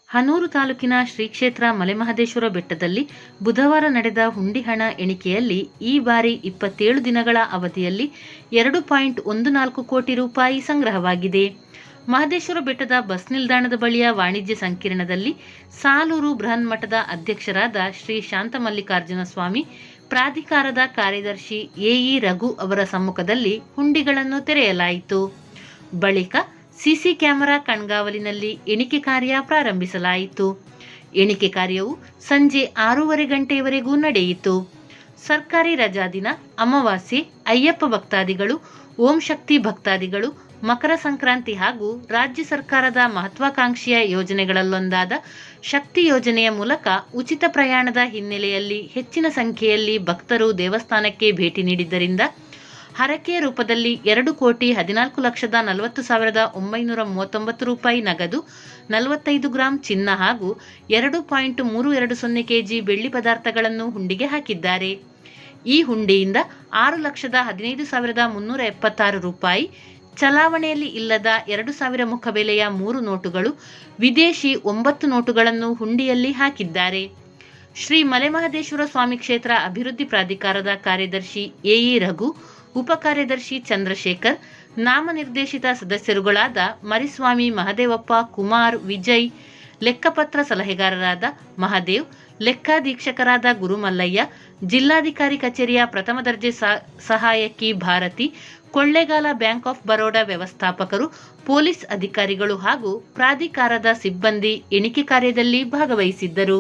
ಹನೂರು ತಾಲೂಕಿನ ಶ್ರೀ ಕ್ಷೇತ್ರ ಮಲೆಮಹದೇಶ್ವರ ಬೆಟ್ಟದಲ್ಲಿ ಬುಧವಾರ ನಡೆದ ಹುಂಡಿ ಹಣ ಎಣಿಕೆಯಲ್ಲಿ ಈ ಬಾರಿ 27 ದಿನಗಳ ಅವಧಿಯಲ್ಲಿ 2.14 ಕೋಟಿ ರೂಪಾಯಿ ಸಂಗ್ರಹವಾಗಿದೆ. ಮಹದೇಶ್ವರ ಬೆಟ್ಟದ ಬಸ್ ನಿಲ್ದಾಣದ ಬಳಿಯ ವಾಣಿಜ್ಯ ಸಂಕೀರ್ಣದಲ್ಲಿ ಸಾಲೂರು ಬೃಹನ್ಮಠದ ಅಧ್ಯಕ್ಷರಾದ ಶ್ರೀ ಶಾಂತಮಲ್ಲಿಕಾರ್ಜುನ ಸ್ವಾಮಿ, ಪ್ರಾಧಿಕಾರದ ಕಾರ್ಯದರ್ಶಿ ಎಇ ರಘು ಅವರ ಸಮ್ಮುಖದಲ್ಲಿ ಹುಂಡಿಗಳನ್ನು ತೆರೆಯಲಾಯಿತು. ಬಳಿಕ ಸಿಸಿ ಕ್ಯಾಮೆರಾ ಕಣ್ಗಾವಲಿನಲ್ಲಿ ಎಣಿಕೆ ಕಾರ್ಯ ಪ್ರಾರಂಭಿಸಲಾಯಿತು. ಎಣಿಕೆ ಕಾರ್ಯವು ಸಂಜೆ 6:30 ಗಂಟೆಯವರೆಗೂ ನಡೆಯಿತು. ಸರ್ಕಾರಿ ರಜಾ ದಿನ, ಅಮಾವಾಸ್ಯೆ, ಅಯ್ಯಪ್ಪ ಭಕ್ತಾದಿಗಳು, ಓಂ ಶಕ್ತಿ ಭಕ್ತಾದಿಗಳು, ಮಕರ ಸಂಕ್ರಾಂತಿ ಹಾಗೂ ರಾಜ್ಯ ಸರ್ಕಾರದ ಮಹತ್ವಾಕಾಂಕ್ಷೆಯ ಯೋಜನೆಗಳಲ್ಲೊಂದಾದ ಶಕ್ತಿ ಯೋಜನೆಯ ಮೂಲಕ ಉಚಿತ ಪ್ರಯಾಣದ ಹಿನ್ನೆಲೆಯಲ್ಲಿ ಹೆಚ್ಚಿನ ಸಂಖ್ಯೆಯಲ್ಲಿ ಭಕ್ತರು ದೇವಸ್ಥಾನಕ್ಕೆ ಭೇಟಿ ನೀಡಿದ್ದರಿಂದ ಹರಕೆ ರೂಪದಲ್ಲಿ 2,14,40,939 ರೂಪಾಯಿ ನಗದು, 45 ಗ್ರಾಂ ಚಿನ್ನ ಹಾಗೂ 2.320 ಕೆಜಿ ಬೆಳ್ಳಿ ಪದಾರ್ಥಗಳನ್ನು ಹುಂಡಿಗೆ ಹಾಕಿದ್ದಾರೆ. ಈ ಹುಂಡಿಯಿಂದ 6,15,376 ರೂಪಾಯಿ, ಚಲಾವಣೆಯಲ್ಲಿ ಇಲ್ಲದ 2,000 ಮುಖಬೆಲೆಯ 3 ನೋಟುಗಳು, ವಿದೇಶಿ 9 ನೋಟುಗಳನ್ನು ಹುಂಡಿಯಲ್ಲಿ ಹಾಕಿದ್ದಾರೆ. ಶ್ರೀ ಮಲೆಮಹದೇಶ್ವರ ಸ್ವಾಮಿ ಕ್ಷೇತ್ರ ಅಭಿವೃದ್ಧಿ ಪ್ರಾಧಿಕಾರದ ಕಾರ್ಯದರ್ಶಿ ಎಇ ರಘು, ಉಪ ಕಾರ್ಯದರ್ಶಿ ಚಂದ್ರಶೇಖರ್, ನಾಮನಿರ್ದೇಶಿತ ಸದಸ್ಯರುಗಳಾದ ಮರಿಸ್ವಾಮಿ, ಮಹದೇವಪ್ಪ, ಕುಮಾರ್, ವಿಜಯ್, ಲೆಕ್ಕಪತ್ರ ಸಲಹೆಗಾರರಾದ ಮಹದೇವ್, ಲೆಕ್ಕಾಧೀಕ್ಷಕರಾದ ಗುರುಮಲ್ಲಯ್ಯ, ಜಿಲ್ಲಾಧಿಕಾರಿ ಕಚೇರಿಯ ಪ್ರಥಮ ದರ್ಜೆ ಸಹಾಯಕಿ ಭಾರತಿ, ಕೊಳ್ಳೇಗಾಲ ಬ್ಯಾಂಕ್ ಆಫ್ ಬರೋಡಾ ವ್ಯವಸ್ಥಾಪಕರು, ಪೊಲೀಸ್ ಅಧಿಕಾರಿಗಳು ಹಾಗೂ ಪ್ರಾಧಿಕಾರದ ಸಿಬ್ಬಂದಿ ಎಣಿಕೆ ಕಾರ್ಯದಲ್ಲಿ ಭಾಗವಹಿಸಿದ್ದರು.